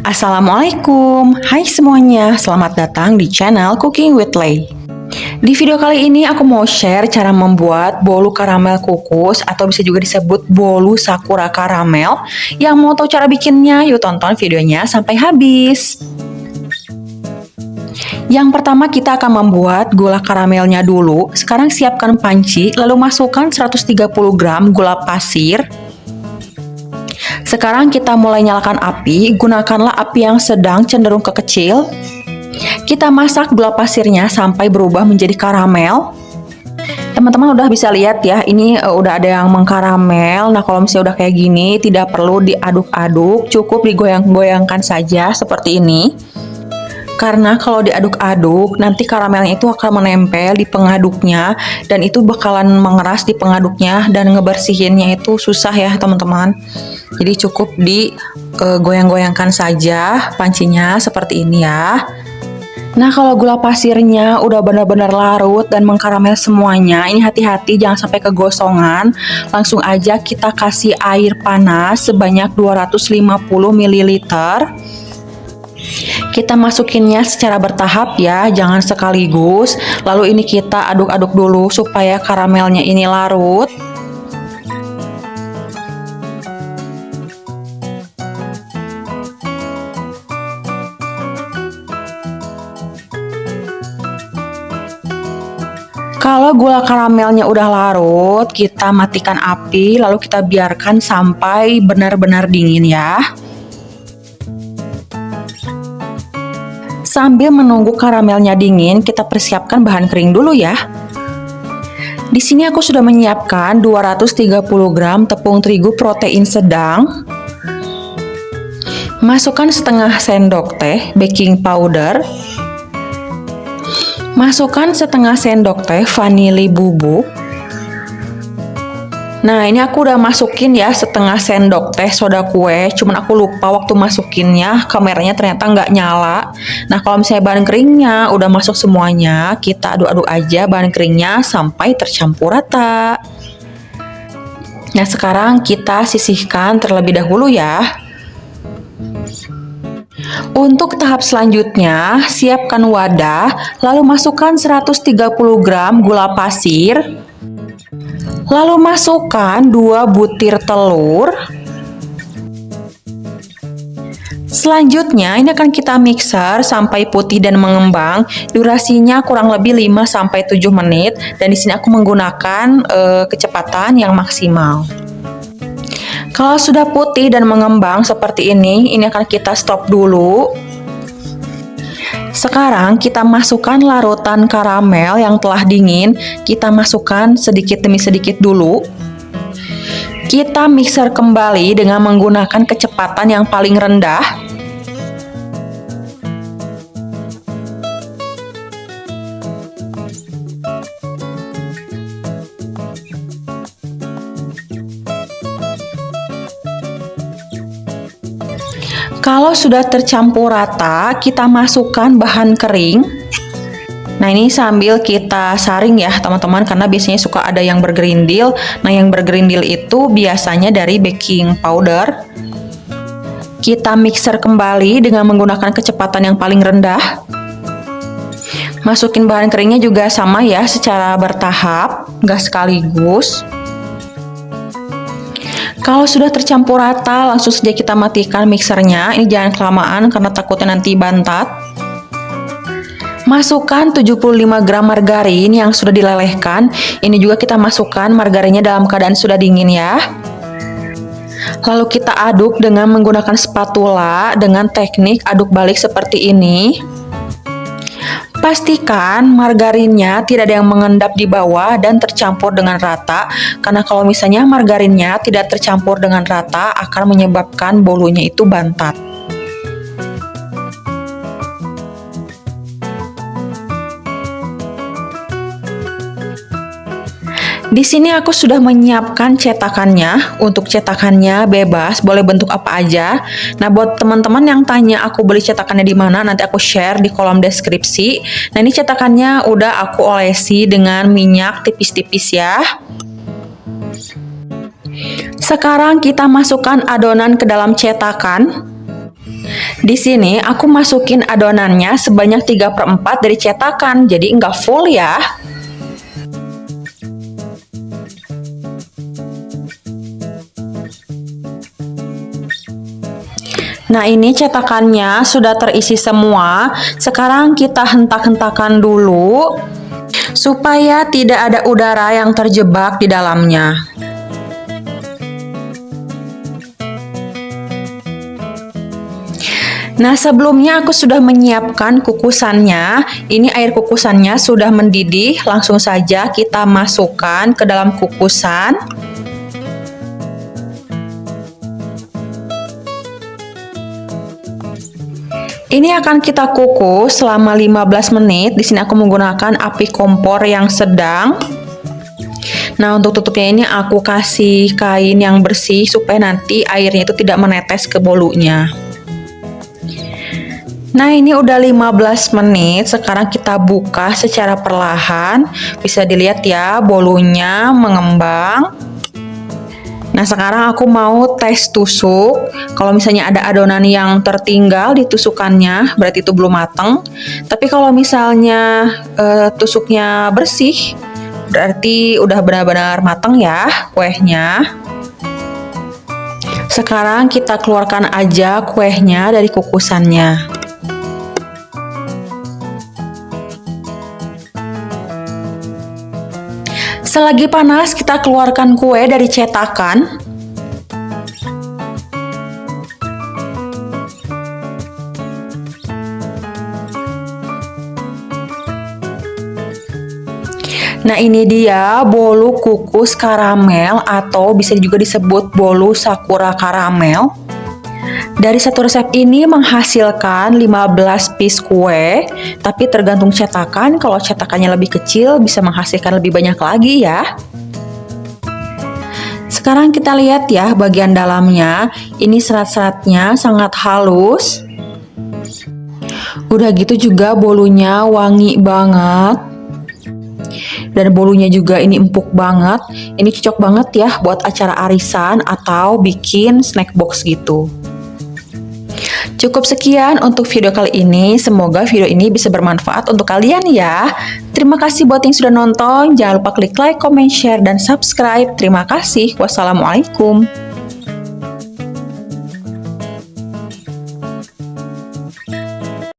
Assalamualaikum, hai semuanya, selamat datang di channel Cooking with Lay. Di video kali ini aku mau share cara membuat bolu karamel kukus atau bisa juga disebut bolu sakura karamel. Yang mau tahu cara bikinnya, yuk tonton videonya sampai habis. Yang pertama kita akan membuat gula karamelnya dulu. Sekarang siapkan panci, lalu masukkan 130 gram gula pasir. Sekarang kita mulai nyalakan api, gunakanlah api yang sedang cenderung ke kecil. Kita masak gula pasirnya sampai berubah menjadi karamel. Teman-teman udah bisa lihat ya, ini udah ada yang mengkaramel. Nah kalau misalnya udah kayak gini, tidak perlu diaduk-aduk, cukup digoyang-goyangkan saja seperti ini. Karena kalau diaduk-aduk, nanti karamelnya itu akan menempel di pengaduknya dan itu bakalan mengeras di pengaduknya dan ngebersihinnya itu susah ya teman-teman. Jadi cukup digoyang-goyangkan saja pancinya seperti ini ya. Nah kalau gula pasirnya udah benar-benar larut dan mengkaramel semuanya, ini hati-hati jangan sampai kegosongan. Langsung aja kita kasih air panas sebanyak 250 ml. Kita masukinnya secara bertahap ya, jangan sekaligus. Lalu ini kita aduk-aduk dulu supaya karamelnya ini larut. Kalau gula karamelnya udah larut, kita matikan api, lalu kita biarkan sampai benar-benar dingin ya. Sambil menunggu karamelnya dingin, kita persiapkan bahan kering dulu ya. Di sini aku sudah menyiapkan 230 gram tepung terigu protein sedang. Masukkan setengah sendok teh baking powder. Masukkan setengah sendok teh vanili bubuk. Nah ini aku udah masukin ya setengah sendok teh soda kue, cuman aku lupa waktu masukinnya, kameranya ternyata nggak nyala. Nah kalau misalnya bahan keringnya udah masuk semuanya, kita aduk-aduk aja bahan keringnya sampai tercampur rata. Nah sekarang kita sisihkan terlebih dahulu ya. Untuk tahap selanjutnya, siapkan wadah, lalu masukkan 130 gram gula pasir. Lalu masukkan 2 butir telur. Selanjutnya ini akan kita mixer sampai putih dan mengembang. Durasinya kurang lebih 5-7 menit dan di sini aku menggunakan kecepatan yang maksimal. Kalau sudah putih dan mengembang seperti ini akan kita stop dulu. Sekarang kita masukkan larutan karamel yang telah dingin, kita masukkan sedikit demi sedikit dulu. Kita mixer kembali dengan menggunakan kecepatan yang paling rendah. Kalau sudah tercampur rata, kita masukkan bahan kering. Nah ini sambil kita saring ya teman-teman, karena biasanya suka ada yang bergerindil. Nah yang bergerindil itu biasanya dari baking powder. Kita mixer kembali dengan menggunakan kecepatan yang paling rendah. Masukin bahan keringnya juga sama ya, secara bertahap, nggak sekaligus. Kalau sudah tercampur rata, langsung saja kita matikan mixernya. Ini jangan kelamaan karena takutnya nanti bantat. Masukkan 75 gram margarin yang sudah dilelehkan. Ini juga kita masukkan margarinnya dalam keadaan sudah dingin ya. Lalu kita aduk dengan menggunakan spatula dengan teknik aduk balik seperti ini. Pastikan margarinnya tidak ada yang mengendap di bawah dan tercampur dengan rata, karena kalau misalnya margarinnya tidak tercampur dengan rata akan menyebabkan bolunya itu bantat. Di sini aku sudah menyiapkan cetakannya. Untuk cetakannya bebas, boleh bentuk apa aja. Nah, buat teman-teman yang tanya aku beli cetakannya di mana, nanti aku share di kolom deskripsi. Nah, ini cetakannya udah aku olesi dengan minyak tipis-tipis ya. Sekarang kita masukkan adonan ke dalam cetakan. Di sini aku masukin adonannya sebanyak 3/4 dari cetakan, jadi nggak full ya. Nah, ini cetakannya sudah terisi semua. Sekarang kita hentak-hentakan dulu supaya tidak ada udara yang terjebak di dalamnya. Nah, sebelumnya aku sudah menyiapkan kukusannya. Ini air kukusannya sudah mendidih, langsung saja kita masukkan ke dalam kukusan. Ini akan kita kukus selama 15 menit. Di sini aku menggunakan api kompor yang sedang. Nah, untuk tutupnya ini aku kasih kain yang bersih supaya nanti airnya itu tidak menetes ke bolunya. Nah, ini udah 15 menit. Sekarang kita buka secara perlahan. Bisa dilihat ya, bolunya mengembang. Nah, sekarang aku mau tes tusuk. Kalau misalnya ada adonan yang tertinggal di tusukannya, berarti itu belum mateng. Tapi kalau misalnya tusuknya bersih, berarti udah benar-benar mateng ya kuehnya. Sekarang kita keluarkan aja kuehnya dari kukusannya. Selagi panas, kita keluarkan kue dari cetakan. Nah, ini dia bolu kukus karamel atau bisa juga disebut bolu sakura karamel. Dari satu resep ini menghasilkan 15 piece kue, tapi tergantung cetakan. Kalau cetakannya lebih kecil bisa menghasilkan lebih banyak lagi ya. Sekarang kita lihat ya bagian dalamnya. Ini serat-seratnya sangat halus. Udah gitu juga bolunya wangi banget. Dan bolunya juga ini empuk banget. Ini cocok banget ya buat acara arisan atau bikin snack box gitu. Cukup sekian untuk video kali ini. Semoga video ini bisa bermanfaat untuk kalian ya. Terima kasih buat yang sudah nonton. Jangan lupa klik like, comment, share, dan subscribe. Terima kasih. Wassalamualaikum.